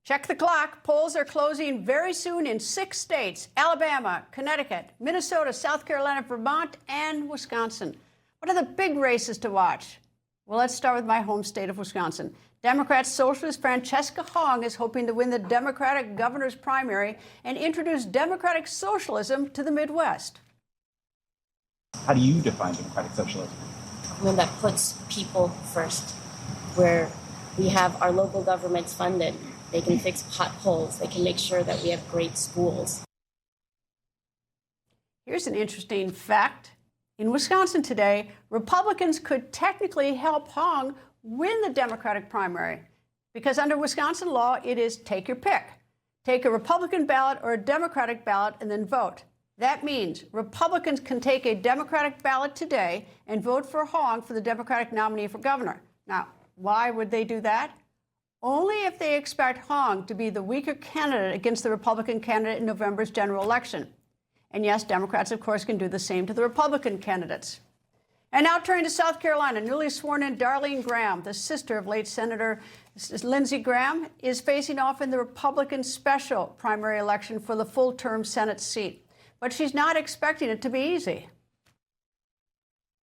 Check the clock. Polls are closing very soon in 6 states: Alabama, Connecticut, Minnesota, South Carolina, Vermont, and Wisconsin. What are the big races to watch? Well, let's start with my home state of Wisconsin. Democrat socialist Francesca is hoping to win the Democratic governor's primary and introduce democratic socialism to the Midwest. How do you define democratic socialism? One that puts people first, where we have our local governments funded. They can fix potholes. They can make sure that we have great schools. Here's an interesting fact. In Wisconsin today, Republicans could technically help Hong win the Democratic primary, because under Wisconsin law, it is take your pick. Take a Republican ballot or a Democratic ballot and then vote. That means Republicans can take a Democratic ballot today and vote for Hong for the Democratic nominee for governor. Now, why would they do that? Only if they expect Hong to be the weaker candidate against the Republican candidate in November's general election. And yes, Democrats, of course, can do the same to the Republican candidates. And now turning to South Carolina, newly sworn in Darlene Graham, the sister of late Senator Lindsey Graham, is facing off in the Republican special primary election for the full-term Senate seat. But she's not expecting it to be easy.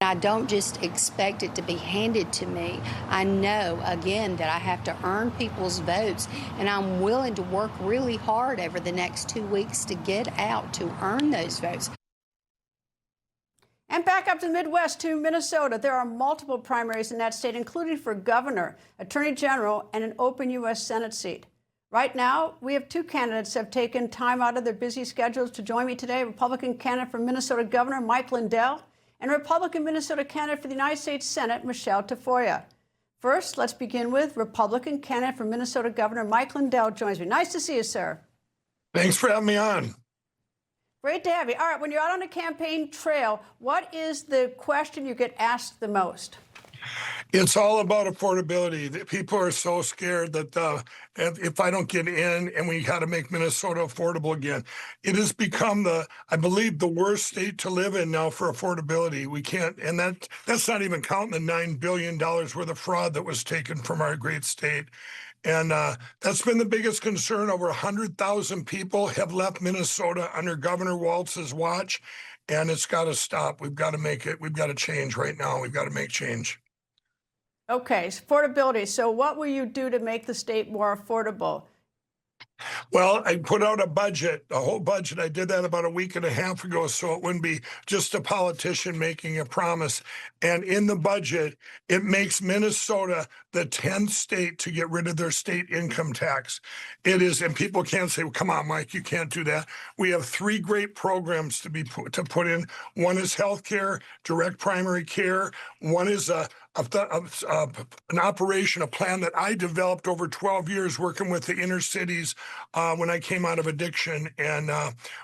I don't just expect it to be handed to me. I know, again, that I have to earn people's votes, and I'm willing to work really hard over the next 2 weeks to get out to earn those votes. And back up to the Midwest to Minnesota. There are multiple primaries in that state, including for governor, attorney general, and an open U.S. Senate seat. Right now, we have 2 candidates who have taken time out of their busy schedules to join me today. Republican candidate for Minnesota Governor Mike Lindell and Republican Minnesota candidate for the United States Senate, Michele Tafoya. First, let's begin with Republican candidate for Minnesota Governor Mike Lindell joins me. Nice to see you, sir. Thanks for having me on. Great to have you. All right, when you're out on a campaign trail, what is the question you get asked the most? It's all about affordability. People are so scared that if I don't get in, and we got to make Minnesota affordable again. It has become I believe, the worst state to live in now for affordability. We can't, and that's not even counting the $9 billion worth of fraud that was taken from our great state. And that's been the biggest concern. Over 100,000 people have left Minnesota under Governor Walz's watch, and it's got to stop. We've got to make it. We've got to change right now. We've got to make change. Okay, affordability. So what will you do to make the state more affordable? Well, I put out a budget, a whole budget. I did that about a week and a half ago, so it wouldn't be just a politician making a promise. And in the budget, it makes Minnesota the 10th state to get rid of their state income tax. It is, and people can't say, well, come on, Mike, you can't do that. We have 3 great programs to put in. One is healthcare, direct primary care. One is an operation, a plan that I developed over 12 years working with the inner cities when I came out of addiction, and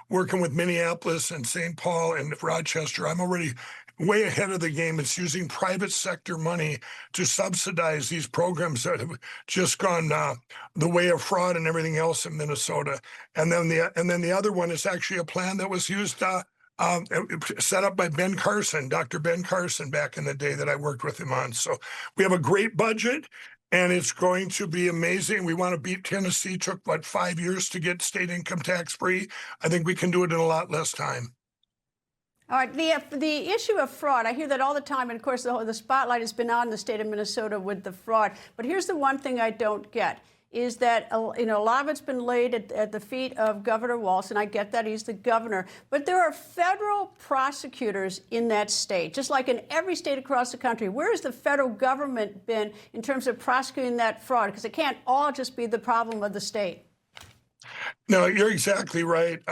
working with Minneapolis and St. Paul and Rochester. I'm already way ahead of the game. It's using private sector money to subsidize these programs that have just gone the way of fraud and everything else in Minnesota. And then the other one is actually a plan that was used set up by Ben Carson, Dr. Ben Carson, back in the day that I worked with him on. So we have a great budget, and it's going to be amazing. We want to beat Tennessee. Took, 5 years to get state income tax free. I think we can do it in a lot less time. All right, the issue of fraud, I hear that all the time, and of course the spotlight has been on the state of Minnesota with the fraud. But here's the one thing I don't get, is that a lot of it's been laid at the feet of Governor Walz, and I get that he's the governor. But there are federal prosecutors in that state, just like in every state across the country. Where has the federal government been in terms of prosecuting that fraud? Because it can't all just be the problem of the state. No, you're exactly right.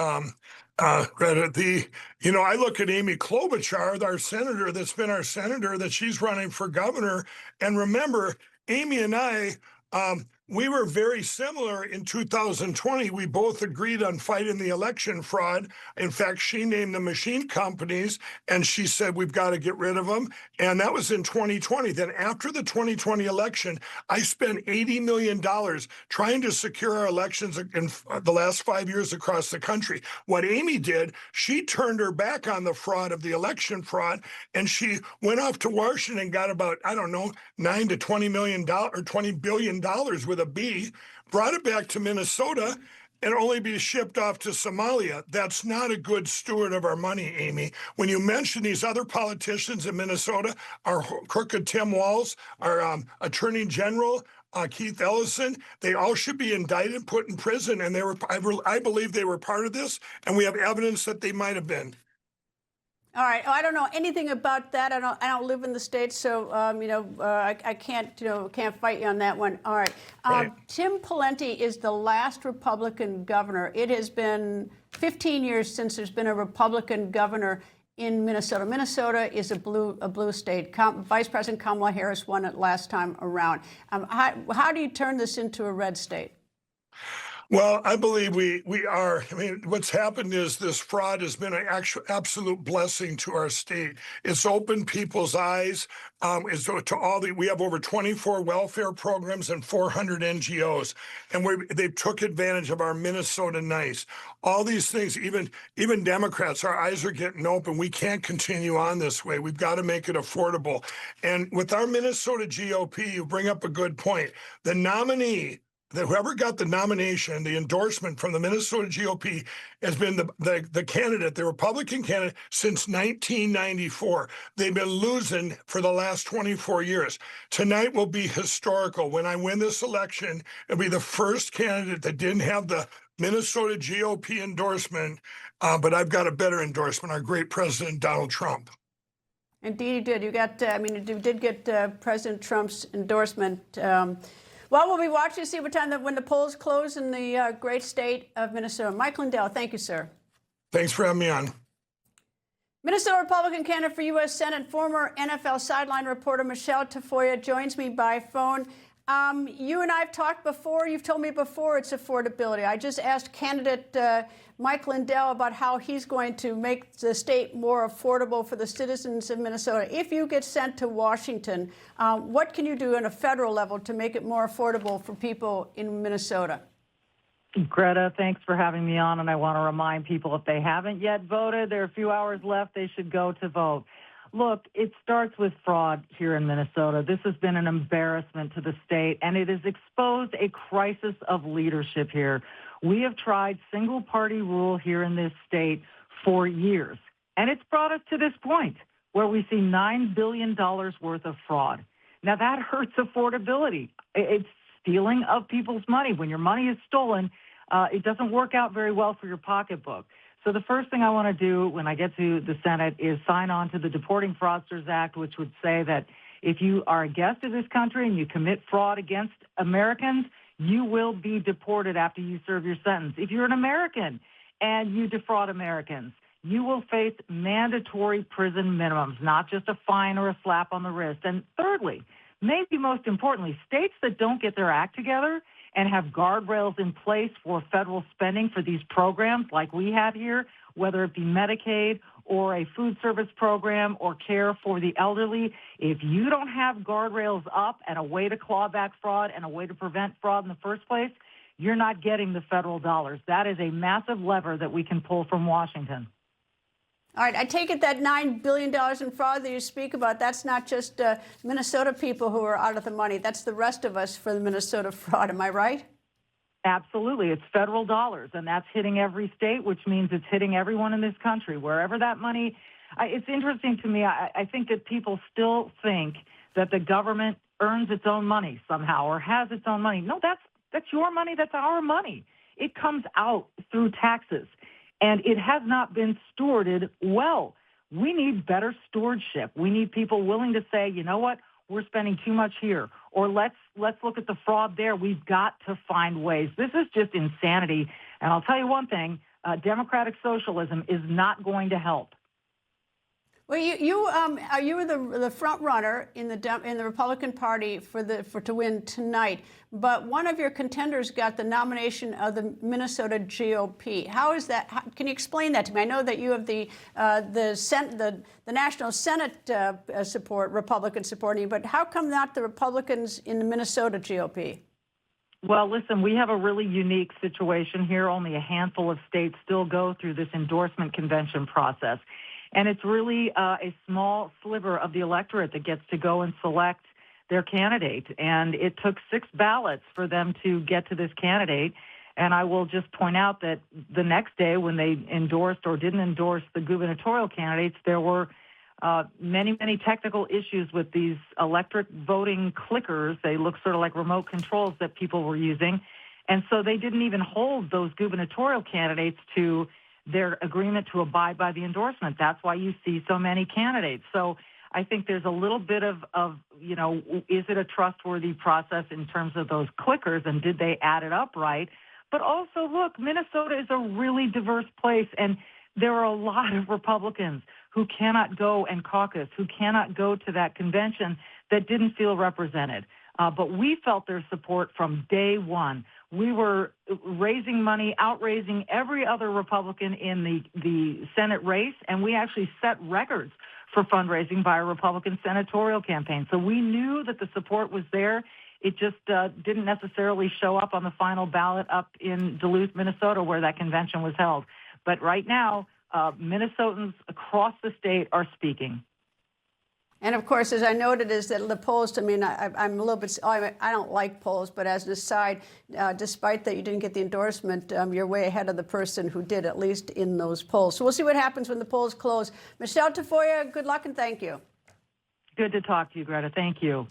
Greta, I look at Amy Klobuchar, our senator, that's been our senator, that she's running for governor. And remember, Amy and I, we were very similar in 2020. We both agreed on fighting the election fraud. In fact, she named the machine companies, and she said, we've got to get rid of them. And that was in 2020. Then after the 2020 election, I spent $80 million trying to secure our elections in the last 5 years across the country. What Amy did, she turned her back on the fraud of the election fraud, and she went off to Washington and got about, I don't know, $9 to $20 million or $20 billion with a B, brought it back to Minnesota, and only be shipped off to Somalia. That's not a good steward of our money, Amy. When you mention these other politicians in Minnesota, our crooked Tim Walz, our Attorney General, Keith Ellison, they all should be indicted, put in prison, and I believe they were part of this, and we have evidence that they might have been. All right. I don't know anything about that. I don't live in the States, so I can't fight you on that one. All right. Right. Tim Pawlenty is the last Republican governor. It has been 15 years since there's been a Republican governor in Minnesota. Minnesota is a blue state. Vice President Kamala Harris won it last time around. How do you turn this into a red state? Well, I believe we are. I mean, what's happened is this fraud has been an absolute blessing to our state. It's opened people's eyes. We have over 24 welfare programs and 400 NGOs, and they took advantage of our Minnesota nice. All these things, even Democrats, our eyes are getting open. We can't continue on this way. We've got to make it affordable. And with our Minnesota GOP, you bring up a good point. The nominee, whoever got the nomination, the endorsement from the Minnesota GOP has been the candidate, the Republican candidate, since 1994. They've been losing for the last 24 years. Tonight will be historical. When I win this election, it'll be the first candidate that didn't have the Minnesota GOP endorsement, but I've got a better endorsement, our great President Donald Trump. Indeed, you did. You did get President Trump's endorsement. Well, we'll be watching to see when the polls close in the great state of Minnesota. Mike Lindell, thank you, sir. Thanks for having me on. Minnesota Republican candidate for U.S. Senate, former NFL sideline reporter Michele Tafoya joins me by phone. You and I have talked before. You've told me before it's affordability. I just asked candidate Mike Lindell about how he's going to make the state more affordable for the citizens of Minnesota. If you get sent to Washington, what can you do on a federal level to make it more affordable for people in Minnesota? Greta, thanks for having me on, and I want to remind people if they haven't yet voted, there are a few hours left, they should go to vote. Look, it starts with fraud here in Minnesota. This has been an embarrassment to the state, and it has exposed a crisis of leadership here. We have tried single-party rule here in this state for years, and it's brought us to this point where we see $9 billion worth of fraud. Now, that hurts affordability. It's stealing of people's money. When your money is stolen, it doesn't work out very well for your pocketbook. So the first thing I want to do when I get to the Senate is sign on to the Deporting Fraudsters Act, which would say that if you are a guest of this country and you commit fraud against Americans, you will be deported after you serve your sentence. If you're an American and you defraud Americans, you will face mandatory prison minimums, not just a fine or a slap on the wrist. And thirdly, maybe most importantly, states that don't get their act together and have guardrails in place for federal spending for these programs like we have here, whether it be Medicaid or a food service program or care for the elderly, if you don't have guardrails up and a way to claw back fraud and a way to prevent fraud in the first place, you're not getting the federal dollars. That is a massive lever that we can pull from Washington. All right, I take it that $9 billion in fraud that you speak about, that's not just Minnesota people who are out of the money. That's the rest of us for the Minnesota fraud. Am I right? Absolutely. It's federal dollars, and that's hitting every state, which means it's hitting everyone in this country. Wherever that money, it's interesting to me, I think that people still think that the government earns its own money somehow or has its own money. No, that's your money. That's our money. It comes out through taxes. And it has not been stewarded well. We need better stewardship. We need people willing to say, you know what, we're spending too much here, or let's look at the fraud there. We've got to find ways. This is just insanity. And I'll tell you one thing, democratic socialism is not going to help. Well, you were the front runner in the Republican Party to win tonight, but one of your contenders got the nomination of the Minnesota GOP. How is that? Can you explain that to me? I know that you have the National Senate support, Republican supporting you, but how come not the Republicans in the Minnesota GOP? Well, listen, we have a really unique situation here. Only a handful of states still go through this endorsement convention process. And it's really a small sliver of the electorate that gets to go and select their candidate. And it took 6 ballots for them to get to this candidate. And I will just point out that the next day when they endorsed or didn't endorse the gubernatorial candidates, there were many, many technical issues with these electric voting clickers. They look sort of like remote controls that people were using. And so they didn't even hold those gubernatorial candidates to their agreement to abide by the endorsement. That's why you see so many candidates. So I think there's a little bit of is it a trustworthy process in terms of those clickers, and did they add it up right? But also, look, Minnesota is a really diverse place, and there are a lot of Republicans who cannot go and caucus, who cannot go to that convention, that didn't feel represented. But we felt their support from day one. We were raising money, outraising every other Republican in the Senate race, and we actually set records for fundraising by a Republican senatorial campaign. So we knew that the support was there. It just didn't necessarily show up on the final ballot up in Duluth, Minnesota, where that convention was held. But right now, Minnesotans across the state are speaking. And of course, as I noted, is that the polls, I mean, I'm a little bit, I don't like polls, but as an aside, despite that you didn't get the endorsement, you're way ahead of the person who did, at least in those polls. So we'll see what happens when the polls close. Michele Tafoya, good luck and thank you. Good to talk to you, Greta. Thank you.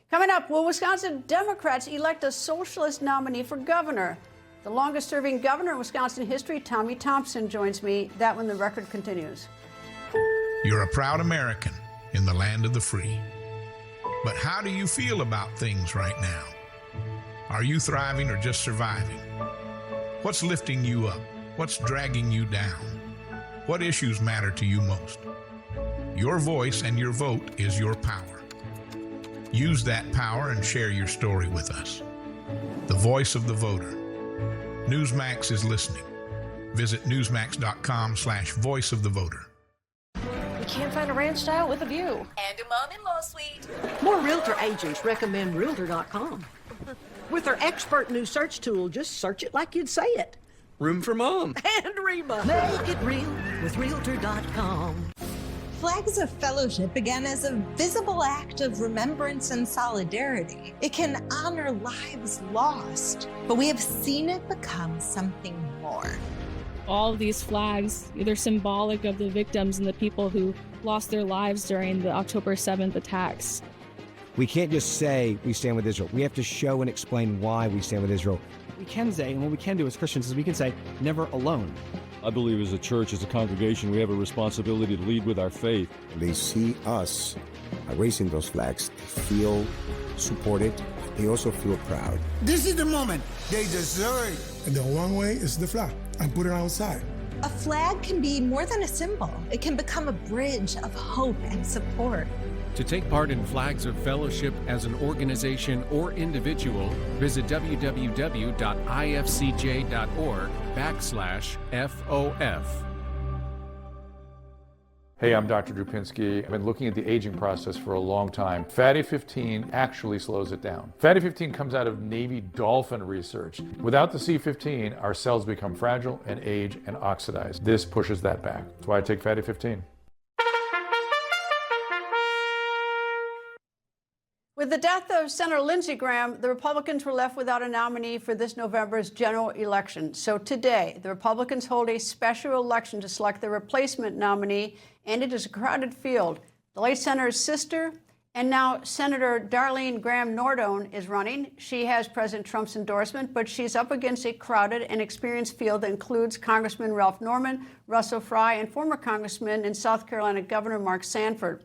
Coming up, will Wisconsin Democrats elect a socialist nominee for governor? The longest-serving governor in Wisconsin history, Tommy Thompson, joins me. That when the record continues. You're a proud American in the land of the free. But how do you feel about things right now? Are you thriving or just surviving? What's lifting you up? What's dragging you down? What issues matter to you most? Your voice and your vote is your power. Use that power and share your story with us. The voice of the voter. Newsmax is listening. Visit newsmax.com/voice of the voter. We can't find a ranch style with a view. And a mom-in-law suite. More realtor agents recommend Realtor.com. With their expert new search tool, just search it like you'd say it. Room for mom. And Reba. Make it real with Realtor.com. Flags of Fellowship began as a visible act of remembrance and solidarity. It can honor lives lost, but we have seen it become something more. All of these flags, they're symbolic of the victims and the people who lost their lives during the October 7th attacks. We can't just say we stand with Israel. We have to show and explain why we stand with Israel. We can say, and what we can do as Christians is we can say, never alone. I believe as a church, as a congregation, we have a responsibility to lead with our faith. They see us raising those flags. They feel supported. They also feel proud. This is the moment they deserve. And the one way is the flag and put it outside. A flag can be more than a symbol. It can become a bridge of hope and support. To take part in Flags of Fellowship as an organization or individual, visit www.ifcj.org/FOF. Hey, I'm Dr. Drupinski. I've been looking at the aging process for a long time. Fatty 15 actually slows it down. Fatty 15 comes out of Navy dolphin research. Without the C15, our cells become fragile and age and oxidize. This pushes that back. That's why I take Fatty 15. With the death of Senator Lindsey Graham, the Republicans were left without a nominee for this November's general election. So today, the Republicans hold a special election to select the replacement nominee, and it is a crowded field. The late senator's sister and now Senator Darlene Graham Nordone is running. She has President Trump's endorsement, but she's up against a crowded and experienced field that includes Congressman Ralph Norman, Russell Fry, and former Congressman and South Carolina Governor Mark Sanford.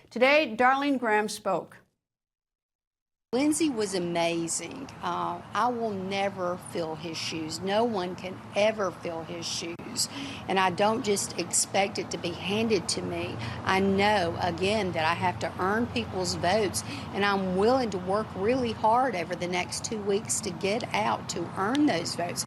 Today, Darlene Graham spoke. Lindsey was amazing. I will never fill his shoes. No one can ever fill his shoes. And I don't just expect it to be handed to me. I know, again, that I have to earn people's votes, and I'm willing to work really hard over the next 2 weeks to get out to earn those votes.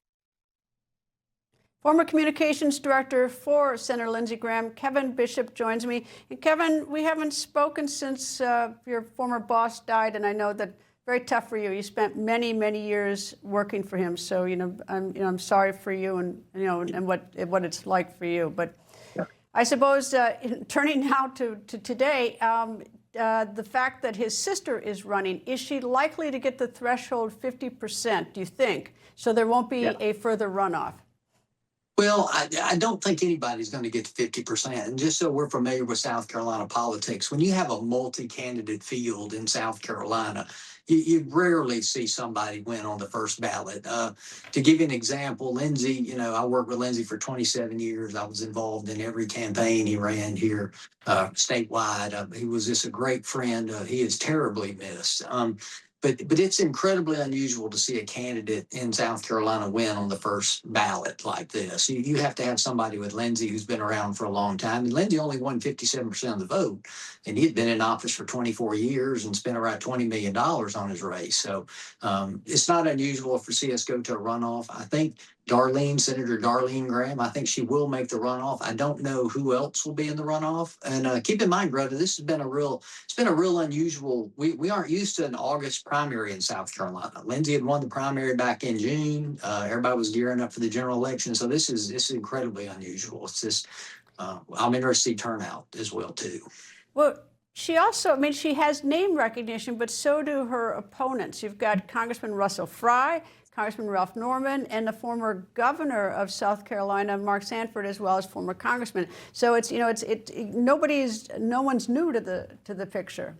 Former Communications Director for Senator Lindsey Graham, Kevin Bishop, joins me. And Kevin, we haven't spoken since your former boss died, and I know that very tough for you. You spent many, many years working for him, so I'm sorry for you, and and what it's like for you. But I suppose turning now to today, the fact that his sister is running, is she likely to get the threshold 50%, do you think? So there won't be a further runoff? Well, I don't think anybody's going to get to 50%. And just so we're familiar with South Carolina politics, when you have a multi-candidate field in South Carolina, you rarely see somebody win on the first ballot. To give you an example, Lindsey, I worked with Lindsey for 27 years. I was involved in every campaign he ran here statewide. He was just a great friend. He is terribly missed. But it's incredibly unusual to see a candidate in South Carolina win on the first ballot like this. You have to have somebody with Lindsey who's been around for a long time. And Lindsey only won 57% of the vote, and he had been in office for 24 years and spent around $20 million on his race. So it's not unusual for CS go to a runoff. I think Senator Darlene Graham, I think she will make the runoff. I don't know who else will be in the runoff. And keep in mind, Greta, it's been a real unusual. We aren't used to an August primary in South Carolina. Lindsey had won the primary back in June. Everybody was gearing up for the general election. So this is incredibly unusual. It's just, I'm interested to see turnout as well, too. Well, she also, she has name recognition, but so do her opponents. You've got Congressman Russell Fry, Congressman Ralph Norman, and the former governor of South Carolina, Mark Sanford, as well as former congressman. So no one's new to the picture.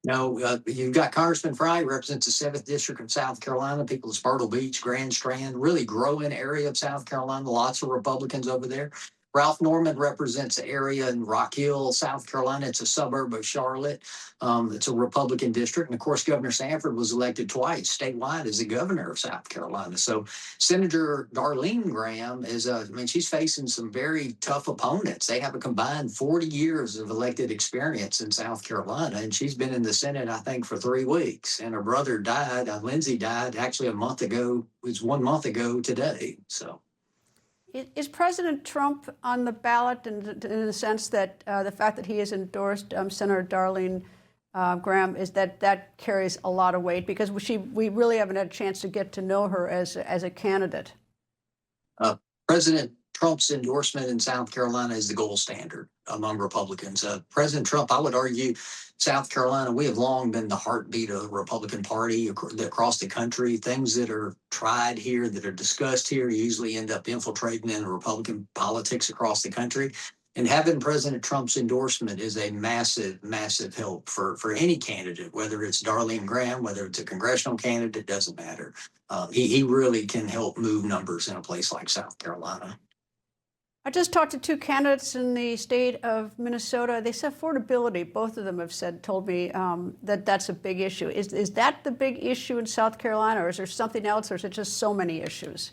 No, you've got Congressman Fry, who represents the 7th District of South Carolina, people of Myrtle Beach, Grand Strand, really growing area of South Carolina, lots of Republicans over there. Ralph Norman represents the area in Rock Hill, South Carolina. It's a suburb of Charlotte. It's a Republican district. And of course, Governor Sanford was elected twice statewide as the governor of South Carolina. So Senator Darlene Graham she's facing some very tough opponents. They have a combined 40 years of elected experience in South Carolina. And she's been in the Senate, I think, for 3 weeks. And her brother died. Lindsey died actually a month ago. It was 1 month ago today. So. Is President Trump on the ballot in the sense that the fact that he has endorsed Senator Darlene Graham is that carries a lot of weight because we really haven't had a chance to get to know her as a candidate? President Trump's endorsement in South Carolina is the gold standard among Republicans. President Trump, I would argue, South Carolina, we have long been the heartbeat of the Republican Party across the country. Things that are tried here, that are discussed here, usually end up infiltrating in Republican politics across the country. And having President Trump's endorsement is a massive, massive help for any candidate, whether it's Darlene Graham, whether it's a congressional candidate, doesn't matter. He really can help move numbers in a place like South Carolina. I just talked to 2 candidates in the state of Minnesota. They said affordability. Both of them have told me that that's a big issue. Is that the big issue in South Carolina, or is there something else, or is it just so many issues?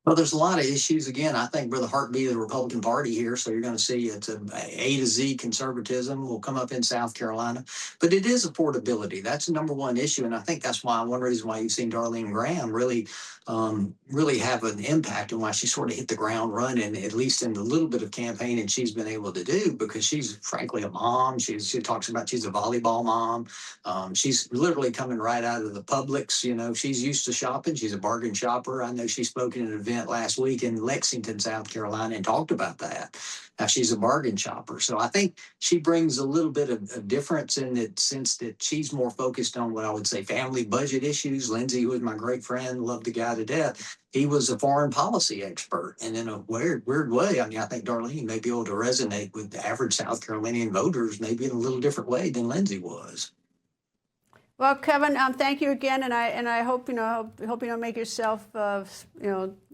Well, there's a lot of issues. Again, I think we're the heartbeat of the Republican Party here, so you're going to see it's A to Z conservatism will come up in South Carolina. But it is affordability. That's the #1 issue, and I think that's one reason why you've seen Darlene Graham really have an impact and why she sort of hit the ground running, at least in the little bit of campaigning she's been able to do, because she's frankly a mom. She talks about she's a volleyball mom. She's literally coming right out of the Publix. She's used to shopping. She's a bargain shopper. I know she spoke in an event last week in Lexington, South Carolina, and talked about that. Now she's a bargain shopper. So I think she brings a little bit of difference in the sense that she's more focused on what I would say family budget issues. Lindsey, who was my great friend, loved the guy to death. He was a foreign policy expert. And in a weird way, I think Darlene may be able to resonate with the average South Carolinian voters, maybe in a little different way than Lindsey was. Well, Kevin, thank you again, and I hope you don't make yourself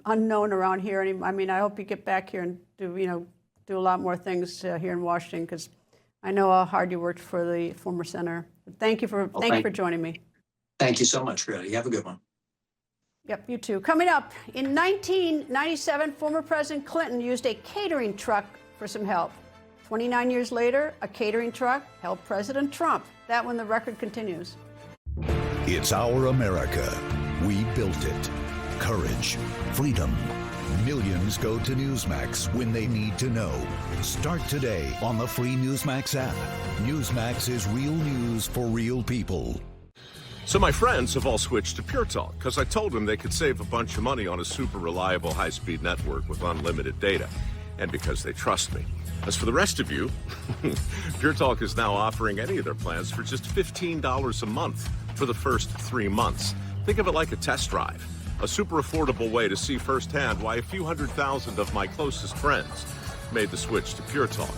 unknown around here. I hope you get back here and do a lot more things here in Washington, because I know how hard you worked for the former senator. But thank you for joining me. Thank you so much, Greta. You have a good one. Yep, you too. Coming up, in 1997, former President Clinton used a catering truck for some help. 29 years later, a catering truck helped President Trump. That one, the record continues. It's our America. We built it. Courage, freedom. Millions go to Newsmax when they need to know. Start today on the free Newsmax app. Newsmax is real news for real people. So my friends have all switched to Pure Talk because I told them they could save a bunch of money on a super reliable high-speed network with unlimited data. and because they trust me. As for the rest of you, Pure Talk is now offering any of their plans for just $15 a month for the first 3 months. Think of it like a test drive, a super affordable way to see firsthand why a few 100,000 of my closest friends made the switch to Pure Talk,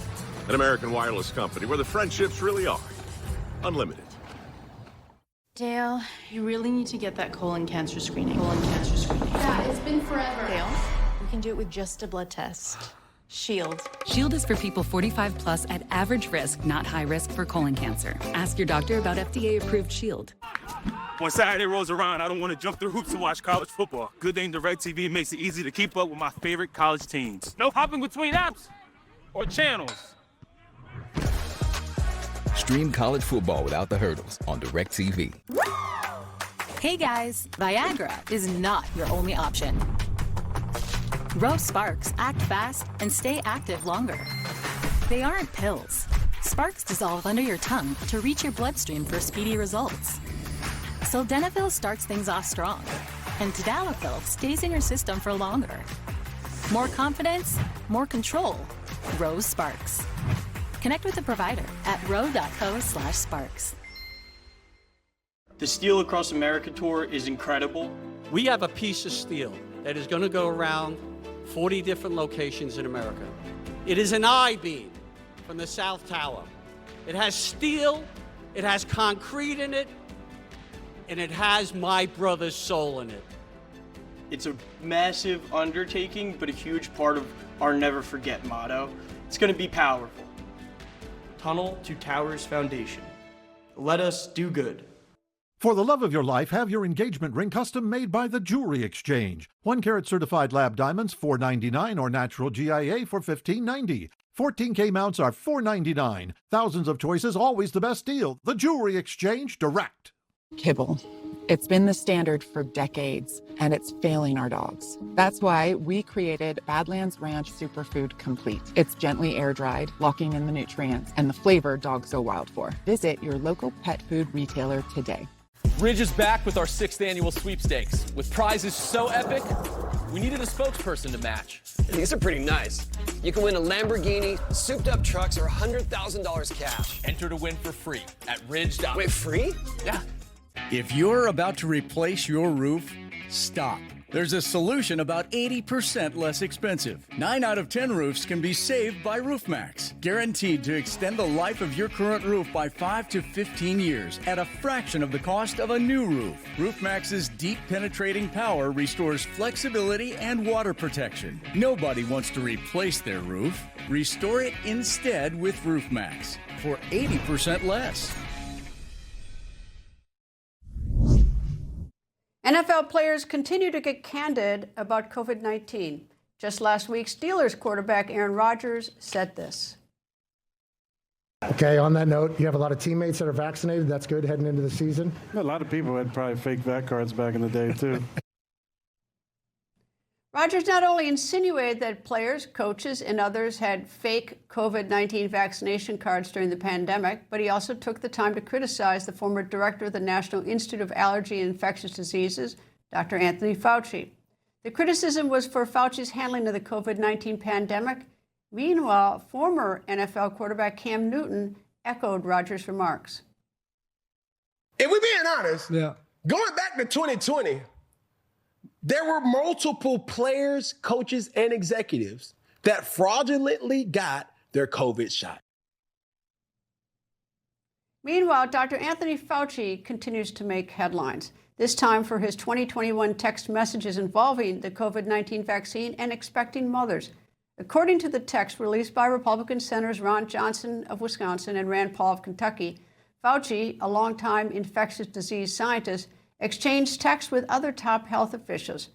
an American wireless company where the friendships really are unlimited. Dale, you really need to get that colon cancer screening. Yeah, it's been forever. Dale, we can do it with just a blood test. Shield. Shield is for people 45 plus at average risk, not high risk for colon cancer. Ask your doctor about FDA-approved Shield. When Saturday rolls around, I don't want to jump through hoops to watch college football. Good thing DirecTV makes it easy to keep up with my favorite college teams. No hopping between apps or channels. Stream college football without the hurdles on DirecTV. Hey guys, Viagra is not your only option. Rose Sparks act fast and stay active longer. They aren't pills. Sparks dissolve under your tongue to reach your bloodstream for speedy results. Sildenafil starts things off strong, and Tadalafil stays in your system for longer. More confidence, more control. Rose Sparks. Connect with a provider at ro.co/sparks. The Steel Across America tour is incredible. We have a piece of steel that is going to go around 40 different locations in America. It is an I-beam from the South Tower. It has steel, it has concrete in it, and it has my brother's soul in it. It's a massive undertaking, but a huge part of our Never Forget motto. It's going to be powerful. Tunnel to Towers Foundation. Let us do good. For the love of your life, have your engagement ring custom made by the Jewelry Exchange. 1-carat certified lab diamonds, $4.99, or natural GIA for $15.90. 14K mounts are $4.99. Thousands of choices, always the best deal. The Jewelry Exchange Direct. Kibble. It's been the standard for decades, and it's failing our dogs. That's why we created Badlands Ranch Superfood Complete. It's gently air-dried, locking in the nutrients and the flavor dogs go wild for. Visit your local pet food retailer today. Ridge is back with our 6th annual sweepstakes. With prizes so epic, we needed a spokesperson to match. These are pretty nice. You can win a Lamborghini, souped-up trucks, or $100,000 cash. Enter to win for free at ridge. Wait, free? Yeah. If you're about to replace your roof, stop. There's a solution about 80% less expensive. 9 out of 10 roofs can be saved by Newsmax. Guaranteed to extend the life of your current roof by 5 to 15 years at a fraction of the cost of a new roof. Newsmax's deep penetrating power restores flexibility and water protection. Nobody wants to replace their roof. Restore it instead with Newsmax for 80% less. NFL players continue to get candid about COVID-19. Just last week, Steelers quarterback Aaron Rodgers said this. Okay, on that note, you have a lot of teammates that are vaccinated. That's good heading into the season. A lot of people had probably fake vac cards back in the day, too. Rodgers not only insinuated that players, coaches, and others had fake COVID-19 vaccination cards during the pandemic, but he also took the time to criticize the former director of the National Institute of Allergy and Infectious Diseases, Dr. Anthony Fauci. The criticism was for Fauci's handling of the COVID-19 pandemic. Meanwhile, former NFL quarterback Cam Newton echoed Rodgers' remarks. If we're being honest, going back to 2020, there were multiple players, coaches, and executives that fraudulently got their COVID shot. Meanwhile, Dr. Anthony Fauci continues to make headlines, this time for his 2021 text messages involving the COVID-19 vaccine and expecting mothers. According to the text released by Republican Senators Ron Johnson of Wisconsin and Rand Paul of Kentucky, Fauci, a longtime infectious disease scientist, exchanged texts with other top health officials.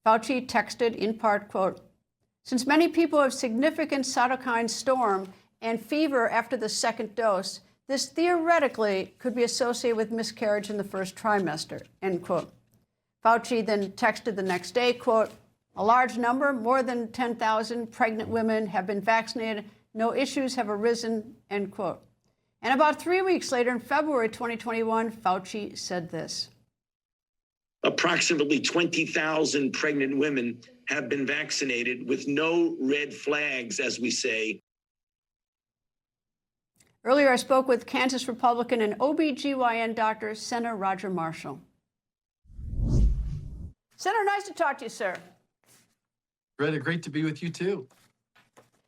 Fauci texted in part, quote, "Since many people have significant cytokine storm and fever after the second dose, this theoretically could be associated with miscarriage in the first trimester," end quote. Fauci then texted the next day, quote, "A large number, more than 10,000 pregnant women have been vaccinated. No issues have arisen," end quote. And about 3 weeks later, in February 2021, Fauci said this. Approximately 20,000 pregnant women have been vaccinated with no red flags, as we say. Earlier, I spoke with Kansas Republican and OBGYN doctor, Senator Roger Marshall. Senator, nice to talk to you, sir. Greta, great to be with you, too.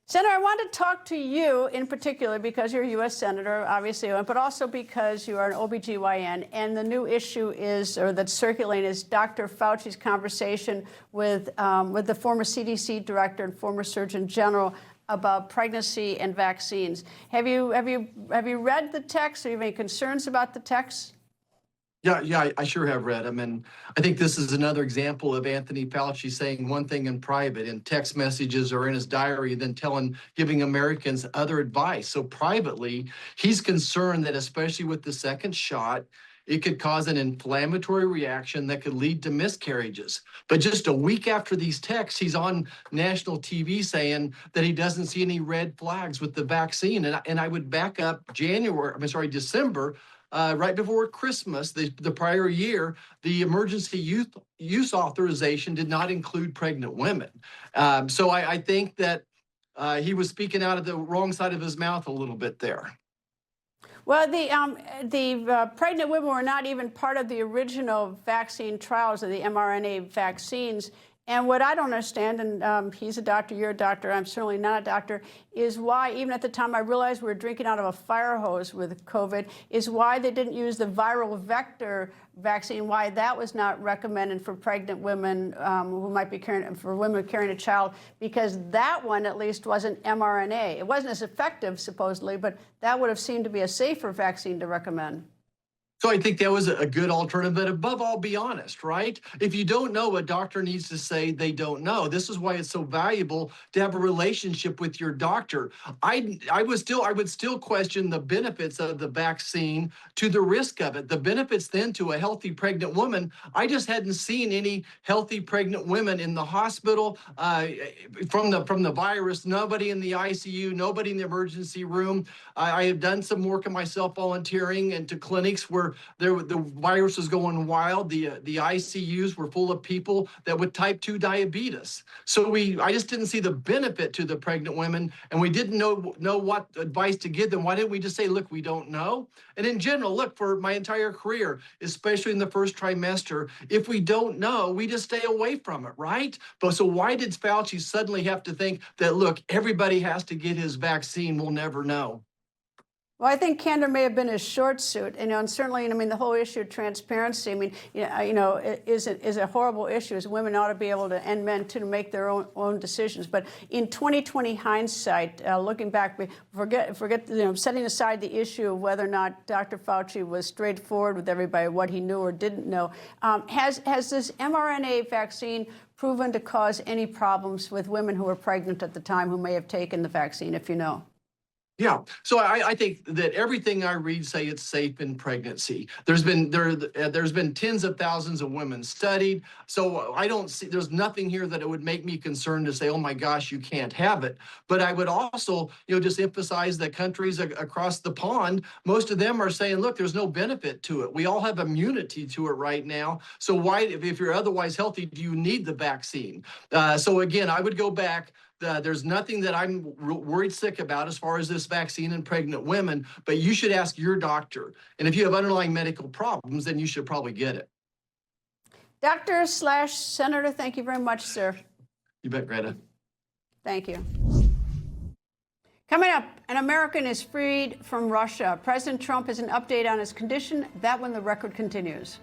Senator, I want to talk to you in particular because you're a U.S. Senator, obviously, but also because you are an OBGYN. And the new issue is, or that's circulating, is Dr. Fauci's conversation with the former CDC director and former Surgeon General about pregnancy and vaccines. Have you read the text? Or you have any concerns about the text? Yeah, I sure have read them. And I think this is another example of Anthony Fauci saying one thing in private in text messages or in his diary, then giving Americans other advice. So privately, he's concerned that especially with the second shot, it could cause an inflammatory reaction that could lead to miscarriages. But just a week after these texts, he's on national TV saying that he doesn't see any red flags with the vaccine. And I would back up December, right before Christmas, the prior year, the emergency use authorization did not include pregnant women. So I think that he was speaking out of the wrong side of his mouth a little bit there. Well, the pregnant women were not even part of the original vaccine trials of the mRNA vaccines. And what I don't understand, and he's a doctor, you're a doctor, I'm certainly not a doctor, is why, even at the time I realized we were drinking out of a fire hose with COVID, is why they didn't use the viral vector vaccine, why that was not recommended for pregnant women who might be for women carrying a child, because that one at least wasn't mRNA. It wasn't as effective, supposedly, but that would have seemed to be a safer vaccine to recommend. So I think that was a good alternative, but above all, be honest, right? If you don't know, a doctor needs to say they don't know. This is why it's so valuable to have a relationship with your doctor. I would still question the benefits of the vaccine to the risk of it. The benefits then to a healthy pregnant woman, I just hadn't seen any healthy pregnant women in the hospital from the virus, nobody in the ICU, nobody in the emergency room. I have done some work of myself volunteering into clinics where the virus was going wild. The ICUs were full of people that with type 2 diabetes. So I just didn't see the benefit to the pregnant women, and we didn't know what advice to give them. Why didn't we just say, look, we don't know? And in general, look, for my entire career, especially in the first trimester, if we don't know, we just stay away from it, right? But so why did Fauci suddenly have to think that, look, everybody has to get his vaccine? We'll never know. Well, I think candor may have been his short suit, and certainly, the whole issue of transparency, is a horrible issue. As women ought to be able to, and men too, to make their own decisions. But in 2020 hindsight, looking back, forget, setting aside the issue of whether or not Dr. Fauci was straightforward with everybody, what he knew or didn't know, has this mRNA vaccine proven to cause any problems with women who were pregnant at the time who may have taken the vaccine, if you know? Yeah, so I think that everything I read say it's safe in pregnancy. There's been tens of thousands of women studied, so I don't see, there's nothing here that it would make me concerned to say, oh my gosh, you can't have it. But I would also, just emphasize that countries across the pond, most of them are saying, look, there's no benefit to it. We all have immunity to it right now. So why, if you're otherwise healthy, do you need the vaccine? So again, I would go back. There's nothing that I'm worried sick about as far as this vaccine in pregnant women, but you should ask your doctor. And if you have underlying medical problems, then you should probably get it. Doctor/Senator, thank you very much, sir. You bet, Greta. Thank you. Coming up, an American is freed from Russia. President Trump has an update on his condition. That when the record continues.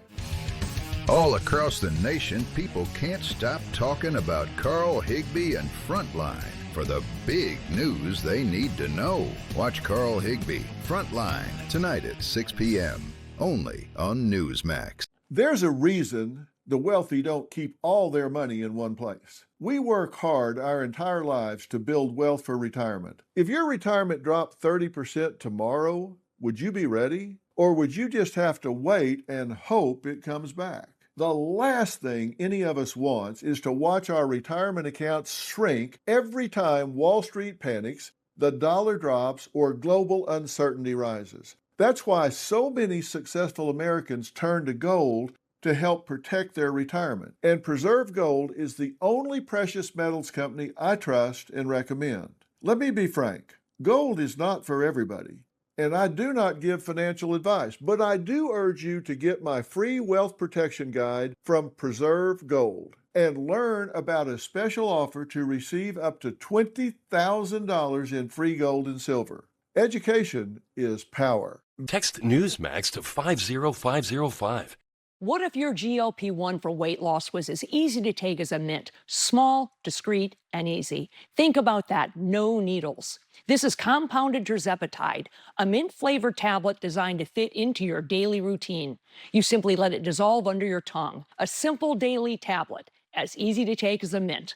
All across the nation, people can't stop talking about Carl Higbie and Frontline for the big news they need to know. Watch Carl Higbie, Frontline, tonight at 6 p.m., only on Newsmax. There's a reason the wealthy don't keep all their money in one place. We work hard our entire lives to build wealth for retirement. If your retirement dropped 30% tomorrow, would you be ready? Or would you just have to wait and hope it comes back? The last thing any of us wants is to watch our retirement accounts shrink every time Wall Street panics, the dollar drops, or global uncertainty rises. That's why so many successful Americans turn to gold to help protect their retirement. And Preserve Gold is the only precious metals company I trust and recommend. Let me be frank, gold is not for everybody. And I do not give financial advice, but I do urge you to get my free wealth protection guide from Preserve Gold and learn about a special offer to receive up to $20,000 in free gold and silver. Education is power. Text Newsmax to 50505. What if your GLP-1 for weight loss was as easy to take as a mint? Small, discreet, and easy. Think about that. No needles. This is compounded tirzepatide, a mint-flavored tablet designed to fit into your daily routine. You simply let it dissolve under your tongue. A simple daily tablet, as easy to take as a mint.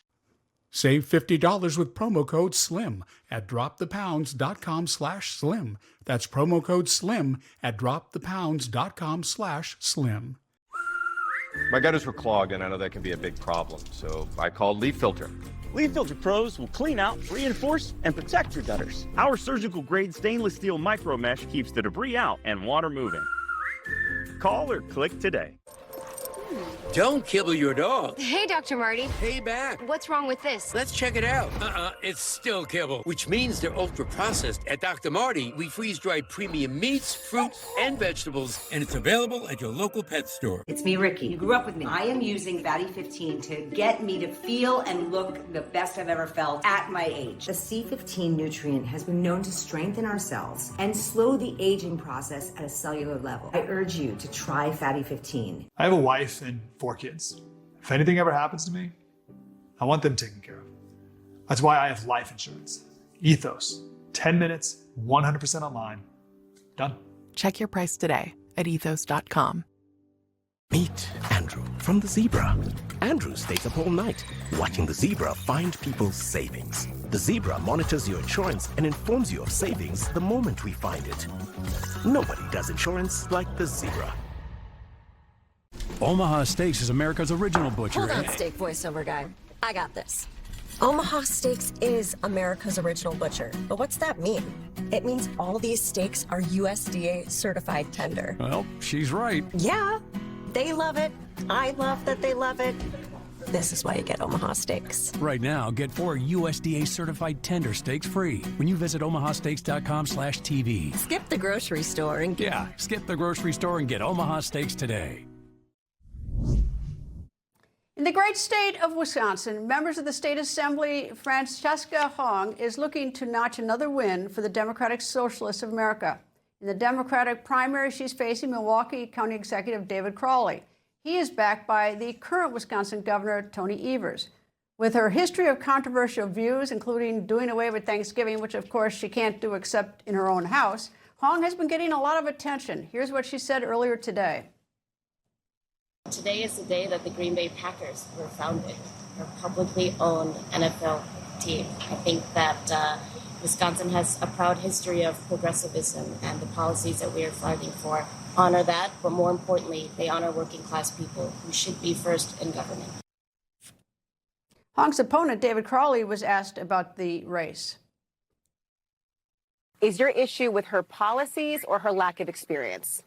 Save $50 with promo code SLIM at dropthepounds.com/slim. That's promo code SLIM at dropthepounds.com/slim. My gutters were clogged, and I know that can be a big problem, so I called Leaf Filter. Leaf Filter Pros will clean out, reinforce, and protect your gutters. Our surgical-grade stainless steel micro mesh keeps the debris out and water moving. Call or click today. Don't kibble your dog. Hey, Dr. Marty. Hey, back. What's wrong with this? Let's check it out. It's still kibble, which means they're ultra-processed. At Dr. Marty, we freeze-dried premium meats, fruits, and vegetables, and it's available at your local pet store. It's me, Ricky. You grew up with me. I am using Fatty 15 to get me to feel and look the best I've ever felt at my age. The C15 nutrient has been known to strengthen our cells and slow the aging process at a cellular level. I urge you to try Fatty 15. I have a wife and 4 kids. If anything ever happens to me, I want them taken care of. That's why I have life insurance. Ethos. 10 minutes, 100% online. Done. Check your price today at ethos.com. Meet Andrew from the Zebra. Andrew stays up all night, watching the Zebra find people's savings. The Zebra monitors your insurance and informs you of savings the moment we find it. Nobody does insurance like the Zebra. Omaha Steaks is America's original butcher. Hold on, steak voiceover guy. I got this. Omaha Steaks is America's original butcher. But what's that mean? It means all these steaks are USDA certified tender. Well, she's right. Yeah, they love it. I love that they love it. This is why you get Omaha Steaks. Right now, get 4 USDA certified tender steaks free when you visit omahasteaks.com/TV. Skip the grocery store and get... Yeah, skip the grocery store and get Omaha Steaks today. In the great state of Wisconsin, members of the state assembly, Francesca Hong, is looking to notch another win for the Democratic Socialists of America. In the Democratic primary, she's facing Milwaukee County Executive David Crowley. He is backed by the current Wisconsin Governor, Tony Evers. With her history of controversial views, including doing away with Thanksgiving, which of course she can't do except in her own house, Hong has been getting a lot of attention. Here's what she said earlier today. Today is the day that the Green Bay Packers were founded, a publicly owned NFL team. I think that Wisconsin has a proud history of progressivism, and the policies that we are fighting for honor that, but more importantly, they honor working class people who should be first in government. Hong's opponent, David Crowley, was asked about the race. Is your issue with her policies or her lack of experience?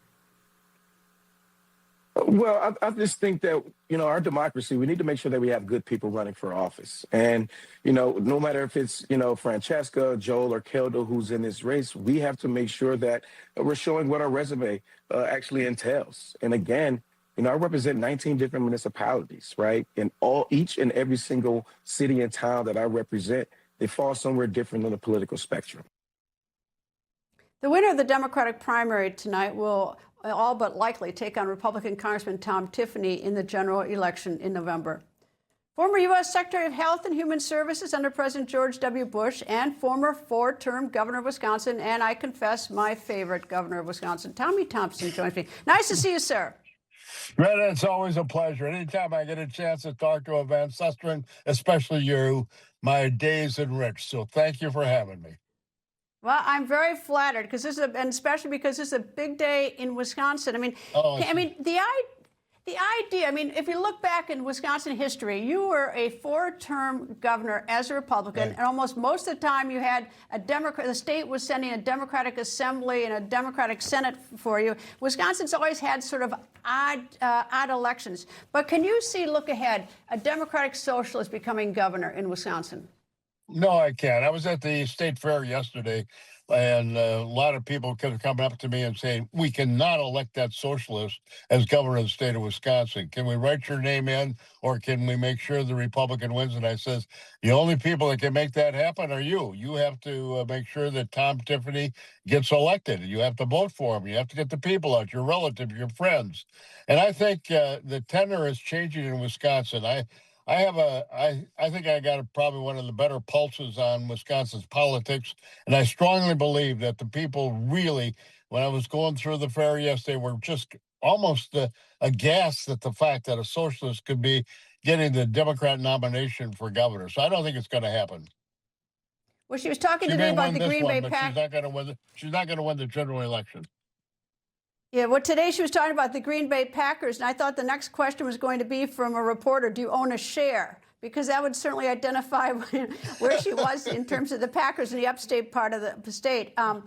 Well, I just think that, our democracy, we need to make sure that we have good people running for office. And, no matter if it's, Francesca, Joel, or Keldo who's in this race, we have to make sure that we're showing what our resume actually entails. And again, I represent 19 different municipalities, right? And each and every single city and town that I represent, they fall somewhere different on the political spectrum. The winner of the Democratic primary tonight will all but likely take on Republican Congressman Tom Tiffany in the general election in November. Former U.S. Secretary of Health and Human Services under President George W. Bush and former 4-term governor of Wisconsin, and I confess, my favorite governor of Wisconsin, Tommy Thompson, joins me. Nice to see you, sir. Greta, it's always a pleasure. Anytime I get a chance to talk to a Van Susteren, especially you, my day's enriched. So thank you for having me. Well, I'm very flattered because and especially because this is a big day in Wisconsin. I mean, The idea, I mean, if you look back in Wisconsin history, you were a 4-term governor as a Republican, and almost most of the time you had a Democrat. The state was sending a Democratic Assembly and a Democratic Senate for you. Wisconsin's always had sort of odd elections. But can you look ahead, a Democratic socialist becoming governor in Wisconsin? No, I can't. I was at the state fair yesterday, and a lot of people kept coming up to me and saying, we cannot elect that socialist as governor of the state of Wisconsin. Can we write your name in, or can we make sure the Republican wins? And I says, the only people that can make that happen are you. You have to make sure that Tom Tiffany gets elected. You have to vote for him. You have to get the people out, your relatives, your friends. And I think the tenor is changing in Wisconsin. I think I got probably one of the better pulses on Wisconsin's politics, and I strongly believe that the people really, when I was going through the fair yesterday, were just almost aghast at the fact that a socialist could be getting the Democrat nomination for governor. So I don't think it's going to happen. Well, she was talking today about the Green Bay Packers. She's not going to win the general election. Yeah, well, today she was talking about the Green Bay Packers, and I thought the next question was going to be from a reporter, do you own a share? Because that would certainly identify where she was in terms of the Packers in the upstate part of the state. Can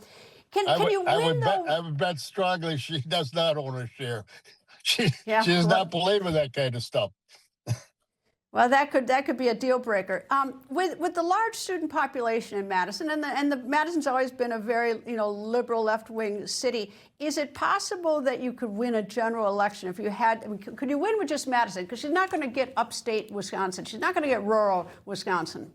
you win, though? I would bet strongly she does not own a share. She does not believe in that kind of stuff. Well, that could be a deal breaker. With the large student population in Madison, and Madison's always been a very liberal left-wing city. Is it possible that you could win a general election if you had? I mean, could you win with just Madison? Because she's not going to get upstate Wisconsin. She's not going to get rural Wisconsin.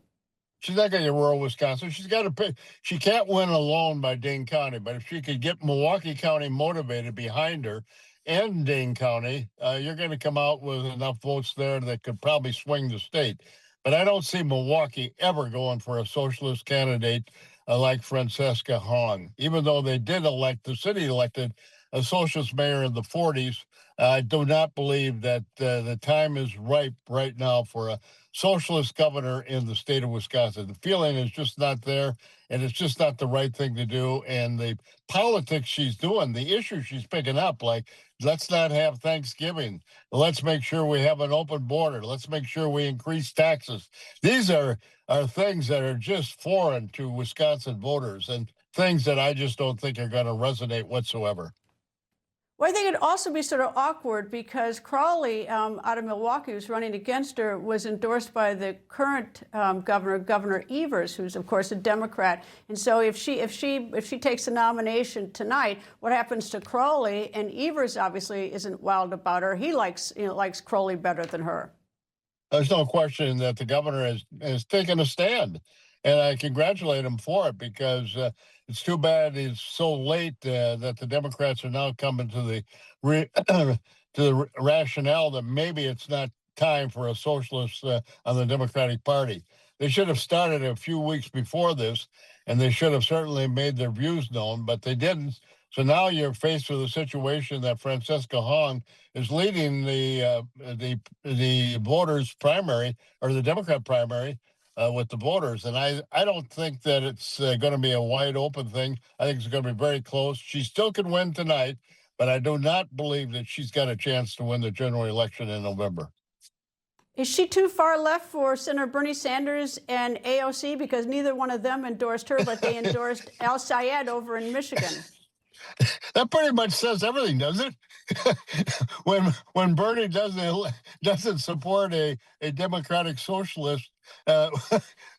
She's not going to get rural Wisconsin. She's got to pick. She can't win alone by Dane County, but if she could get Milwaukee County motivated behind her, and Dane County, you're going to come out with enough votes there that could probably swing the state. But I don't see Milwaukee ever going for a socialist candidate like Francesca Hong. Even though they did elect, the city elected a socialist mayor in the 40s, I do not believe that the time is ripe right now for a socialist governor in the state of Wisconsin. The feeling is just not there, and it's just not the right thing to do. And the politics she's doing, the issues she's picking up, like, let's not have Thanksgiving. Let's make sure we have an open border. Let's make sure we increase taxes. These are things that are just foreign to Wisconsin voters and things that I just don't think are going to resonate whatsoever. Well, I think it'd also be sort of awkward because Crowley, out of Milwaukee, who's running against her, was endorsed by the current governor, Governor Evers, who's of course a Democrat. And so if she takes the nomination tonight, what happens to Crowley? And Evers obviously isn't wild about her. He likes Crowley better than her. There's no question that the governor has taken a stand, and I congratulate him for it because it's too bad it's so late that the Democrats are now coming to the rationale that maybe it's not time for a socialist on the Democratic Party. They should have started a few weeks before this, and they should have certainly made their views known, but they didn't. So now you're faced with a situation that Francesca Hong is leading the voters' primary, or the Democrat primary, with the voters. And I don't think that it's going to be a wide open thing. I think it's going to be very close. She still can win tonight, but I do not believe that she's got a chance to win the general election in November. Is she too far left for Senator Bernie Sanders and AOC? Because neither one of them endorsed her, but they endorsed Al Sayed over in Michigan. That pretty much says everything, doesn't it? when Bernie doesn't support a democratic socialist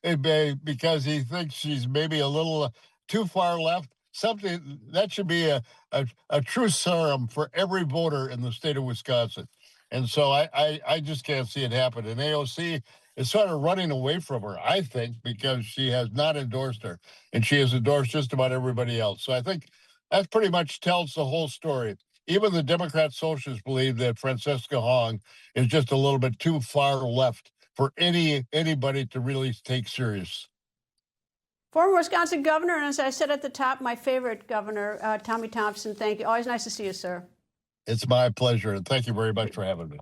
because he thinks she's maybe a little too far left, something that should be a true serum for every voter in the state of Wisconsin. And so I just can't see it happen. And AOC is sort of running away from her, I think, because she has not endorsed her, and she has endorsed just about everybody else. So I think that pretty much tells the whole story. Even the Democrat socialists believe that Francesca Hong is just a little bit too far left for anybody to really take serious. Former Wisconsin governor, and as I said at the top, my favorite governor, Tommy Thompson. Thank you. Always nice to see you, sir. It's my pleasure, and thank you very much for having me.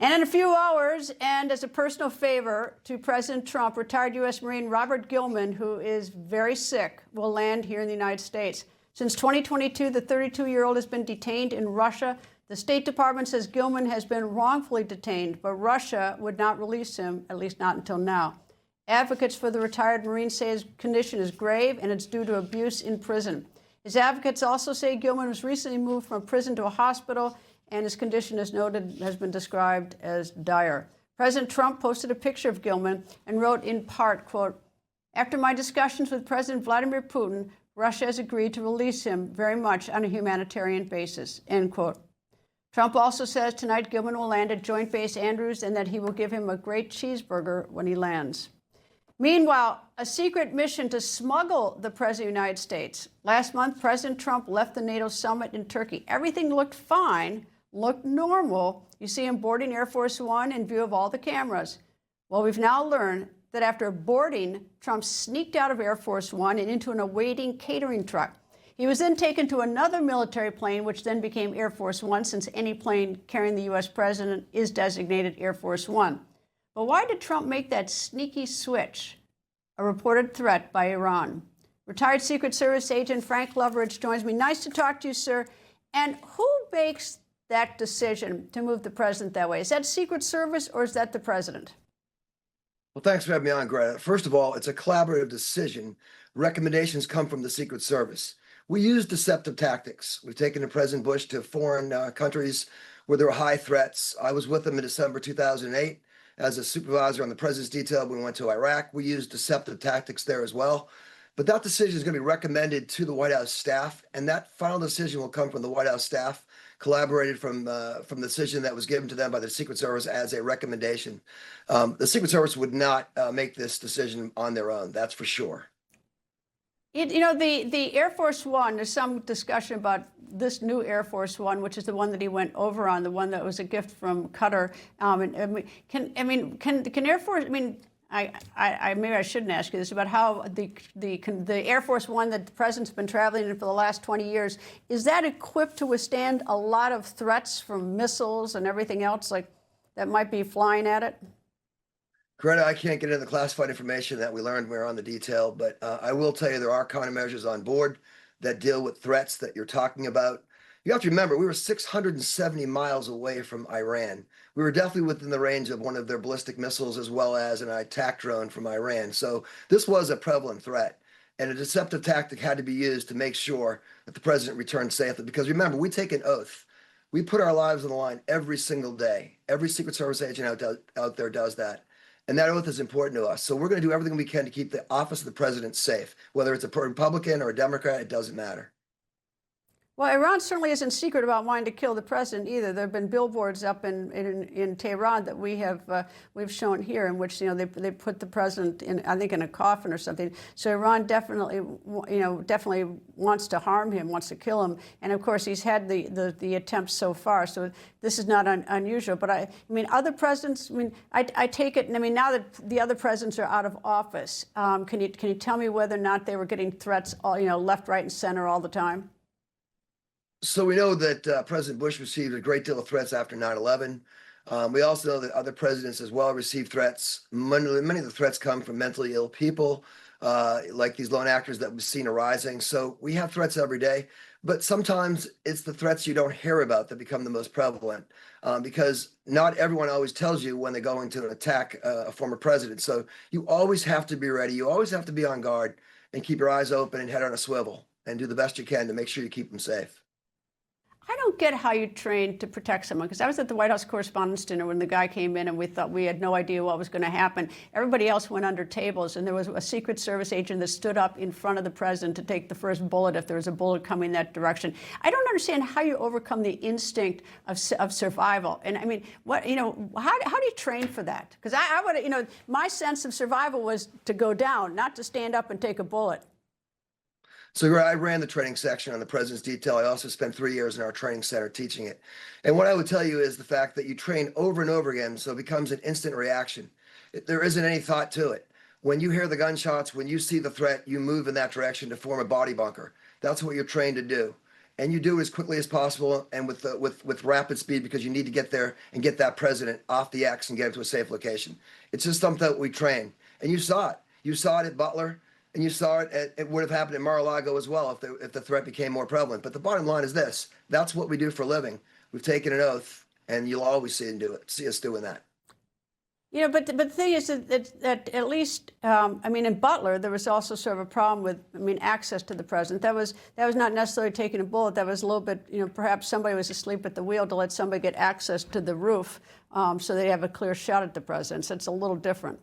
And in a few hours, and as a personal favor to President Trump, retired U.S. Marine Robert Gilman, who is very sick, will land here in the United States. Since 2022, the 32-year-old has been detained in Russia The State Department says Gilman has been wrongfully detained, but Russia would not release him, at least not until now. Advocates for the retired Marine say his condition is grave and it's due to abuse in prison. His advocates also say Gilman was recently moved from a prison to a hospital, and his condition, as noted, has been described as dire. President Trump posted a picture of Gilman and wrote in part, quote, "After my discussions with President Vladimir Putin, Russia has agreed to release him very much on a humanitarian basis," end quote. Trump also says tonight Gilman will land at Joint Base Andrews and that he will give him a great cheeseburger when he lands. Meanwhile, a secret mission to smuggle the President of the United States. Last month, President Trump left the NATO summit in Turkey. Everything looked fine, looked normal. You see him boarding Air Force One in view of all the cameras. Well, we've now learned that after boarding, Trump sneaked out of Air Force One and into an awaiting catering truck. He was then taken to another military plane, which then became Air Force One, since any plane carrying the U.S. president is designated Air Force One. But why did Trump make that sneaky switch? A reported threat by Iran. Retired Secret Service agent Frank Loveridge joins me. Nice to talk to you, sir. And who makes that decision to move the president that way? Is that Secret Service or is that the president? Well, thanks for having me on, Greta. First of all, it's a collaborative decision. Recommendations come from the Secret Service. We use deceptive tactics. We've taken President Bush to foreign countries where there were high threats. I was with him in December 2008 as a supervisor on the president's detail. We went to Iraq. We used deceptive tactics there as well. But that decision is going to be recommended to the White House staff, and that final decision will come from the White House staff, collaborated from the decision that was given to them by the Secret Service as a recommendation. The Secret Service would not make this decision on their own, that's for sure. You know, the Air Force One, there's some discussion about this new Air Force One, which is the one that he went over on, the one that was a gift from Qatar. Can Air Force, maybe I shouldn't ask you this, about how the Air Force One that the president's been traveling in for the last 20 years, is that equipped to withstand a lot of threats from missiles and everything else like that might be flying at it? Greta, I can't get into the classified information that we learned when we were on the detail, but I will tell you there are countermeasures on board that deal with threats that you're talking about. You have to remember, we were 670 miles away from Iran. We were definitely within the range of one of their ballistic missiles as well as an attack drone from Iran. So this was a prevalent threat. And a deceptive tactic had to be used to make sure that the president returned safely. Because remember, we take an oath. We put our lives on the line every single day. Every Secret Service agent out there does that. And that oath is important to us. So we're going to do everything we can to keep the office of the president safe. Whether it's a Republican or a Democrat, it doesn't matter. Well, Iran certainly isn't secret about wanting to kill the president either. There have been billboards up in Tehran that we've shown here, in which they put the president in, I think, in a coffin or something. So Iran definitely wants to harm him, wants to kill him, and of course he's had the attempts so far. So this is not unusual. But I mean, other presidents. I take it. Now that the other presidents are out of office, can you tell me whether or not they were getting threats, left, right, and center all the time? So we know that President Bush received a great deal of threats after 9/11. We also know that other presidents as well received threats. Many of the threats come from mentally ill people, like these lone actors that we've seen arising. So we have threats every day, but sometimes it's the threats you don't hear about that become the most prevalent, because not everyone always tells you when they're going to attack a former president. So you always have to be ready. You always have to be on guard and keep your eyes open and head on a swivel and do the best you can to make sure you keep them safe. I don't get how you train to protect someone, because I was at the White House Correspondents' Dinner when the guy came in and we thought we had no idea what was going to happen. Everybody else went under tables, and there was a Secret Service agent that stood up in front of the president to take the first bullet if there was a bullet coming that direction. I don't understand how you overcome the instinct of survival. And I mean, how do you train for that? Because I would, my sense of survival was to go down, not to stand up and take a bullet. So I ran the training section on the president's detail. I also spent 3 years in our training center teaching it. And what I would tell you is the fact that you train over and over again, so it becomes an instant reaction. There isn't any thought to it. When you hear the gunshots, when you see the threat, you move in that direction to form a body bunker. That's what you're trained to do. And you do it as quickly as possible and with rapid speed, because you need to get there and get that president off the X and get him to a safe location. It's just something that we train. And you saw it. You saw it at Butler. And you saw it would have happened at Mar-a-Lago as well if the threat became more prevalent. But the bottom line is this. That's what we do for a living. We've taken an oath, and you'll always see us doing that. You know, but the thing is that at least, I mean, in Butler, there was also sort of a problem with, I mean, access to the president. That was not necessarily taking a bullet. That was a little bit, you know, perhaps somebody was asleep at the wheel to let somebody get access to the roof so they have a clear shot at the president. So it's a little different.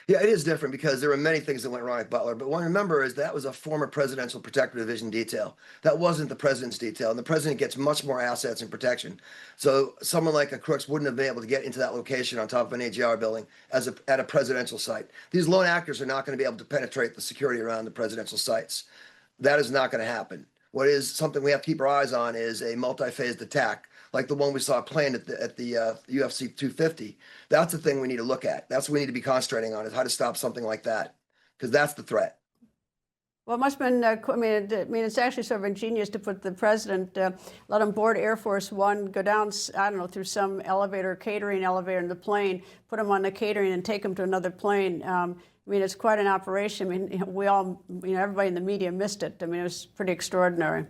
Yeah, it is different because there were many things that went wrong at Butler. But one to remember is that was a former presidential protective division detail. That wasn't the president's detail. And the president gets much more assets and protection. So someone like a Crooks wouldn't have been able to get into that location on top of an AGR building at a presidential site. These lone actors are not going to be able to penetrate the security around the presidential sites. That is not going to happen. What is something we have to keep our eyes on is a multi-phased attack, like the one we saw planned at the UFC 250. That's the thing we need to look at. That's what we need to be concentrating on, is how to stop something like that, because that's the threat. Well, it must have been, I mean, it's actually sort of ingenious to put the president, let him board Air Force One, go down, I don't know, through some catering elevator in the plane, put him on the catering and take him to another plane. I mean, it's quite an operation. I mean, we all, you know, everybody in the media missed it. I mean, it was pretty extraordinary.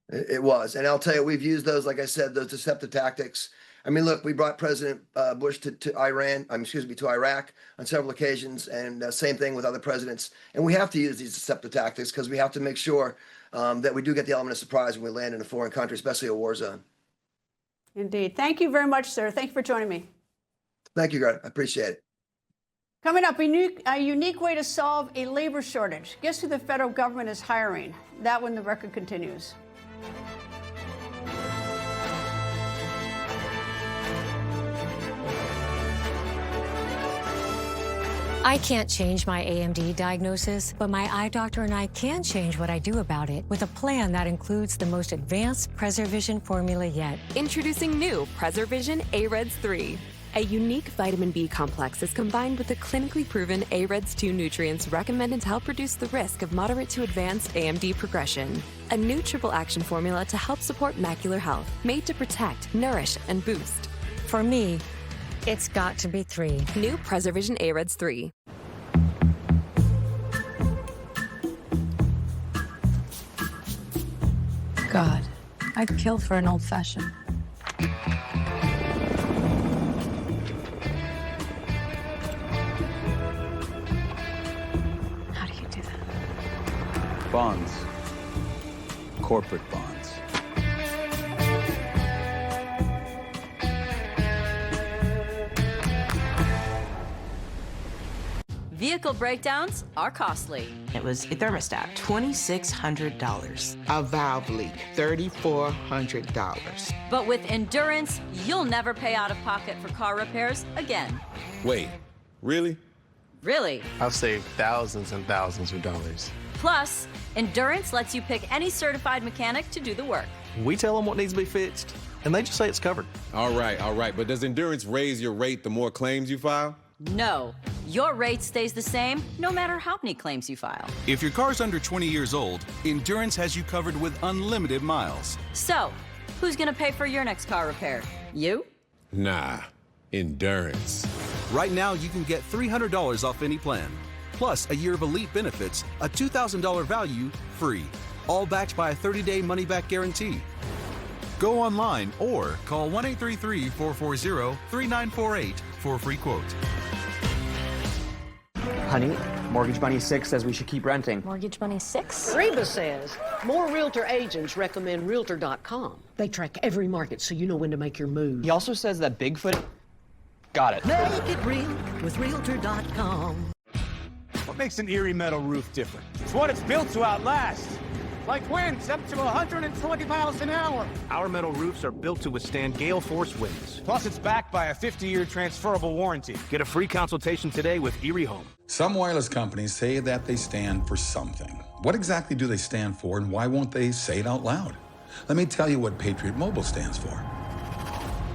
It was. And I'll tell you, we've used those, like I said, those deceptive tactics. I mean, look, we brought President Bush to Iraq on several occasions, and same thing with other presidents. And we have to use these deceptive tactics because we have to make sure that we do get the element of surprise when we land in a foreign country, especially a war zone. Indeed. Thank you very much, sir. Thank you for joining me. Thank you, Greta. I appreciate it. Coming up, a unique way to solve a labor shortage. Guess who the federal government is hiring? That when the record continues. I can't change my AMD diagnosis, but my eye doctor and I can change what I do about it with a plan that includes the most advanced PreserVision formula yet. Introducing new PreserVision AREDS 3. A unique vitamin B complex is combined with the clinically proven AREDS 2 nutrients recommended to help reduce the risk of moderate to advanced AMD progression. A new triple action formula to help support macular health, made to protect, nourish, and boost. For me, it's got to be 3. New PreserVision AREDS 3. God, I'd kill for an old-fashioned. How do you do that? Bonds. Corporate bonds. Vehicle breakdowns are costly. It was a thermostat, $2,600. A valve leak, $3,400. But with Endurance, you'll never pay out of pocket for car repairs again. Wait, really? Really? I've saved thousands and thousands of dollars. Plus, Endurance lets you pick any certified mechanic to do the work. We tell them what needs to be fixed, and they just say it's covered. All right, but does Endurance raise your rate the more claims you file? No, your rate stays the same no matter how many claims you file. If your car's under 20 years old, Endurance has you covered with unlimited miles. So, who's gonna pay for your next car repair? You? Nah, Endurance. Right now, you can get $300 off any plan, plus a year of elite benefits, a $2,000 value free, all backed by a 30-day money-back guarantee. Go online or call 1-833-440-3948 for a free quote. Honey, Mortgage Bunny 6 says we should keep renting. Mortgage Bunny 6? Reba says more realtor agents recommend Realtor.com. They track every market so you know when to make your move. He also says that Bigfoot... Got it. Make it real with Realtor.com. What makes an Erie metal roof different? It's what it's built to outlast. Like winds up to 120 miles an hour. Our metal roofs are built to withstand gale force winds. Plus, it's backed by a 50-year transferable warranty. Get a free consultation today with Erie Home. Some wireless companies say that they stand for something. What exactly do they stand for, and why won't they say it out loud? Let me tell you what Patriot Mobile stands for.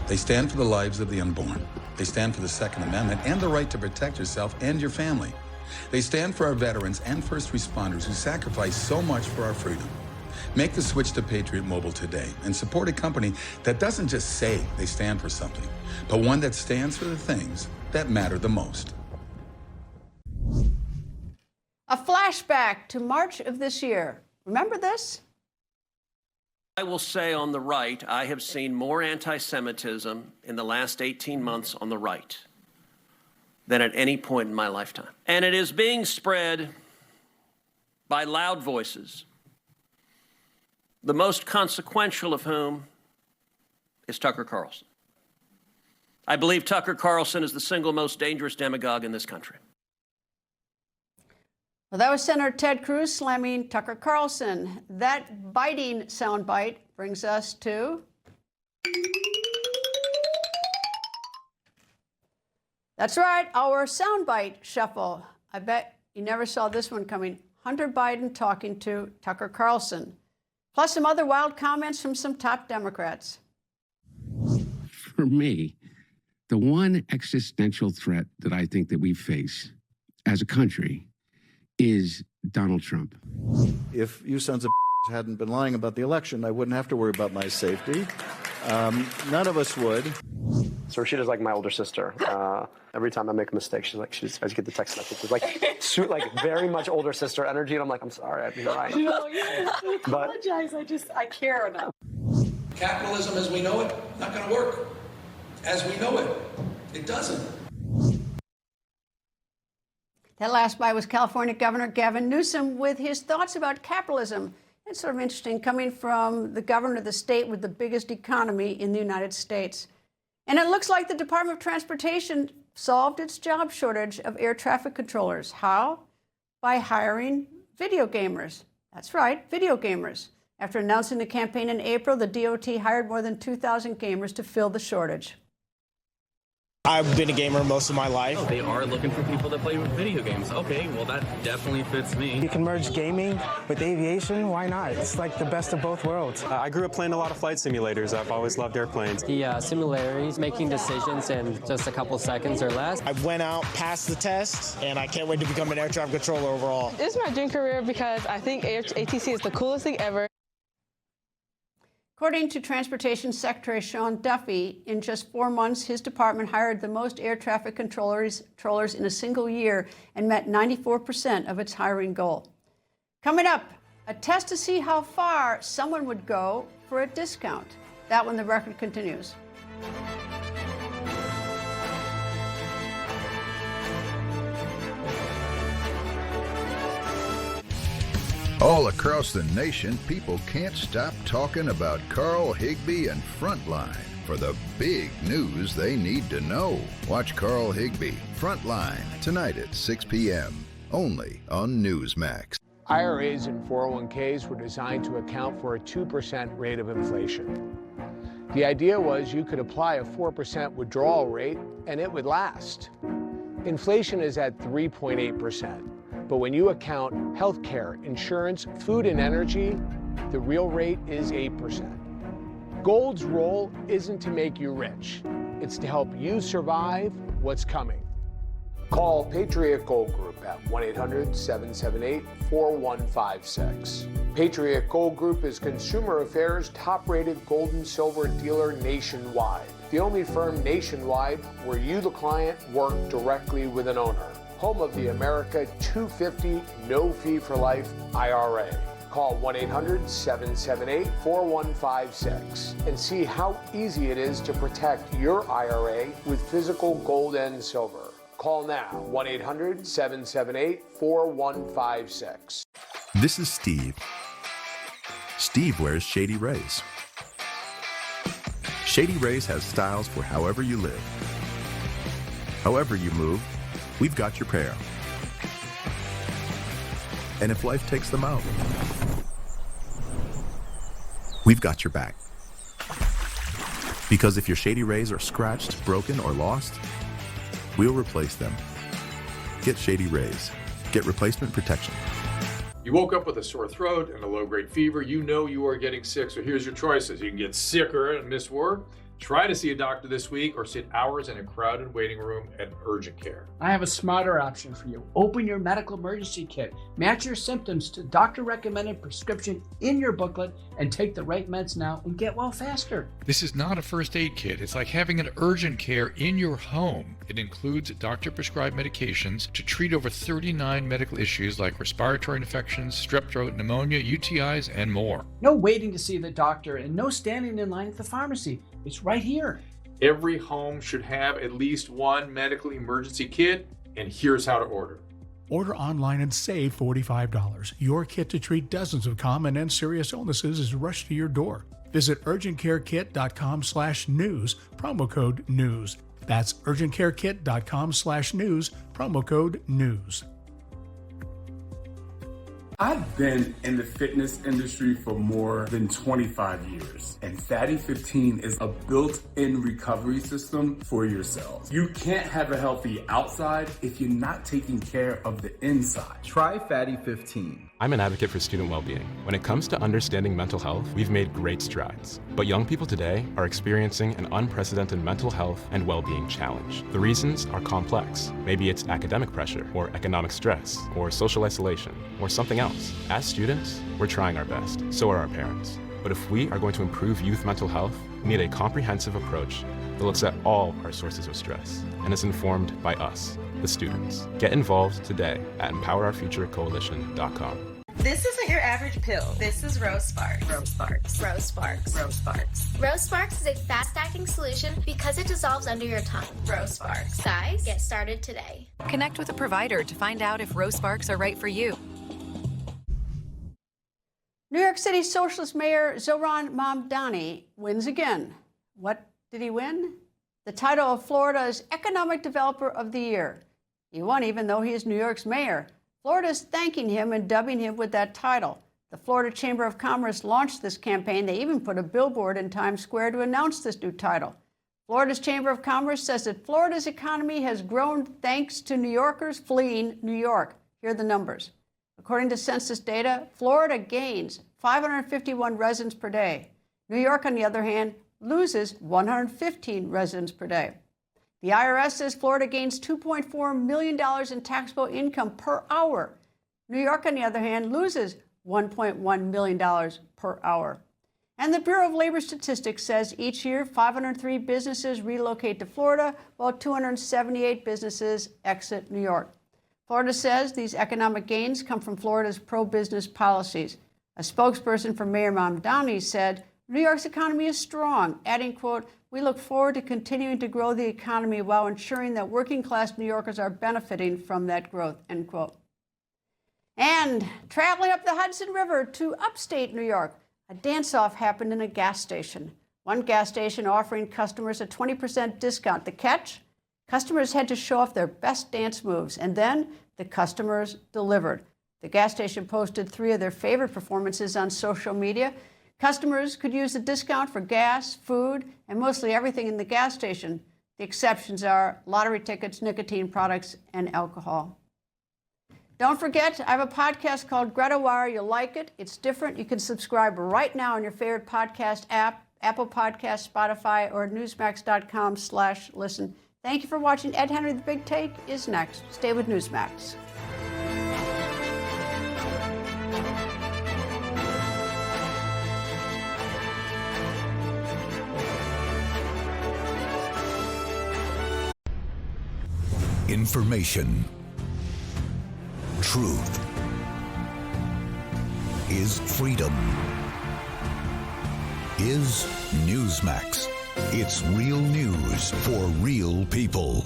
They stand for the lives of the unborn. They stand for the Second Amendment and the right to protect yourself and your family. They stand for our veterans and first responders who sacrifice so much for our freedom. Make the switch to Patriot Mobile today and support a company that doesn't just say they stand for something, but one that stands for the things that matter the most. A flashback to March of this year. Remember this? I will say on the right, I have seen more anti-Semitism in the last 18 months on the right than at any point in my lifetime. And it is being spread by loud voices, the most consequential of whom is Tucker Carlson. I believe Tucker Carlson is the single most dangerous demagogue in this country. Well, that was Senator Ted Cruz slamming Tucker Carlson. That biting soundbite brings us to... That's right, our soundbite shuffle. I bet you never saw this one coming. Hunter Biden talking to Tucker Carlson, plus some other wild comments from some top Democrats. For me, the one existential threat that I think that we face as a country is Donald Trump. If you sons of hadn't been lying about the election, I wouldn't have to worry about my safety. None of us would. So Rashida's like my older sister. Every time I make a mistake, she's like, I just get the text message. It's like very much older sister energy. And I'm like, I'm sorry, I'd be right. No, you apologize. I care enough. Capitalism as we know it, not going to work. As we know it, it doesn't. That last bite was California Governor Gavin Newsom with his thoughts about capitalism. It's sort of interesting coming from the governor of the state with the biggest economy in the United States. And it looks like the Department of Transportation solved its job shortage of air traffic controllers. How? By hiring video gamers. That's right, video gamers. After announcing the campaign in April, the DOT hired more than 2,000 gamers to fill the shortage. I've been a gamer most of my life. Oh, they are looking for people that play video games. Okay, well, that definitely fits me. You can merge gaming with aviation. Why not? It's like the best of both worlds. I grew up playing a lot of flight simulators. I've always loved airplanes. The similarities, making decisions in just a couple seconds or less. I went out, passed the test, and I can't wait to become an air traffic controller overall. This is my dream career because I think ATC is the coolest thing ever. According to Transportation Secretary Sean Duffy, in just 4 months, his department hired the most air traffic controllers in a single year and met 94% of its hiring goal. Coming up, a test to see how far someone would go for a discount. That when the record continues. All across the nation, people can't stop talking about Carl Higbie and Frontline for the big news they need to know. Watch Carl Higbie, Frontline, tonight at 6 p.m., only on Newsmax. IRAs and 401ks were designed to account for a 2% rate of inflation. The idea was you could apply a 4% withdrawal rate and it would last. Inflation is at 3.8%. But when you account healthcare, insurance, food, and energy, the real rate is 8%. Gold's role isn't to make you rich. It's to help you survive what's coming. Call Patriot Gold Group at 1-800-778-4156. Patriot Gold Group is Consumer Affairs' top-rated gold and silver dealer nationwide. The only firm nationwide where you, the client, work directly with an owner. Home of the America 250 no fee for life IRA. Call 1-800-778-4156 and see how easy it is to protect your IRA with physical gold and silver. Call now, 1-800-778-4156. This is Steve. Steve wears Shady Rays. Shady Rays has styles for however you live. However you move, we've got your pair. And if life takes them out, we've got your back. Because if your Shady Rays are scratched, broken, or lost, we'll replace them. Get Shady Rays. Get replacement protection. You woke up with a sore throat and a low-grade fever. You know you are getting sick, so here's your choices. You can get sicker and miss work. Try to see a doctor this week or sit hours in a crowded waiting room at urgent care. I have a smarter option for you. Open your medical emergency kit. Match your symptoms to doctor-recommended prescription in your booklet and take the right meds now and get well faster. This is not a first aid kit. It's like having an urgent care in your home. It includes doctor-prescribed medications to treat over 39 medical issues like respiratory infections, strep throat, pneumonia, UTIs, and more. No waiting to see the doctor and no standing in line at the pharmacy. It's right here. Every home should have at least one medical emergency kit, and here's how to order. Order online and save $45. Your kit to treat dozens of common and serious illnesses is rushed to your door. Visit urgentcarekit.com/news, promo code NEWS. That's urgentcarekit.com/news, promo code NEWS. I've been in the fitness industry for more than 25 years, and Fatty 15 is a built-in recovery system for your cells. You can't have a healthy outside if you're not taking care of the inside. Try Fatty 15. I'm an advocate for student well-being. When it comes to understanding mental health, we've made great strides. But young people today are experiencing an unprecedented mental health and well-being challenge. The reasons are complex. Maybe it's academic pressure, or economic stress, or social isolation, or something else. As students, we're trying our best. So are our parents. But if we are going to improve youth mental health, we need a comprehensive approach that looks at all our sources of stress and is informed by us, the students. Get involved today at EmpowerOurFutureCoalition.com. This isn't your average pill. This is Rose Sparks. Rose Sparks. Rose Sparks. Rose Sparks. Rose Sparks is a fast-acting solution because it dissolves under your tongue. Rose Sparks. Guys, get started today. Connect with a provider to find out if Rose Sparks are right for you. New York City Socialist Mayor Zohran Mamdani wins again. What did he win? The title of Florida's Economic Developer of the Year. He won even though he is New York's mayor. Florida is thanking him and dubbing him with that title. The Florida Chamber of Commerce launched this campaign. They even put a billboard in Times Square to announce this new title. Florida's Chamber of Commerce says that Florida's economy has grown thanks to New Yorkers fleeing New York. Here are the numbers. According to census data, Florida gains 551 residents per day. New York, on the other hand, loses 115 residents per day. The IRS says Florida gains $2.4 million in taxable income per hour. New York, on the other hand, loses $1.1 million per hour. And the Bureau of Labor Statistics says each year 503 businesses relocate to Florida, while 278 businesses exit New York. Florida says these economic gains come from Florida's pro-business policies. A spokesperson for Mayor Mamdani said, New York's economy is strong, adding, quote, "We look forward to continuing to grow the economy while ensuring that working-class New Yorkers are benefiting from that growth," end quote. And traveling up the Hudson River to upstate New York, a dance-off happened in a gas station. One gas station offering customers a 20% discount. The catch? Customers had to show off their best dance moves, and then the customers delivered. The gas station posted 3 of their favorite performances on social media. Customers could use the discount for gas, food, and mostly everything in the gas station. The exceptions are lottery tickets, nicotine products, and alcohol. Don't forget, I have a podcast called Greta Wire. You'll like it. It's different. You can subscribe right now on your favorite podcast app, Apple Podcasts, Spotify, or newsmax.com/listen. Thank you for watching. Ed Henry, The Big Take is next. Stay with Newsmax. Information. Truth is freedom. Is Newsmax. It's real news for real people.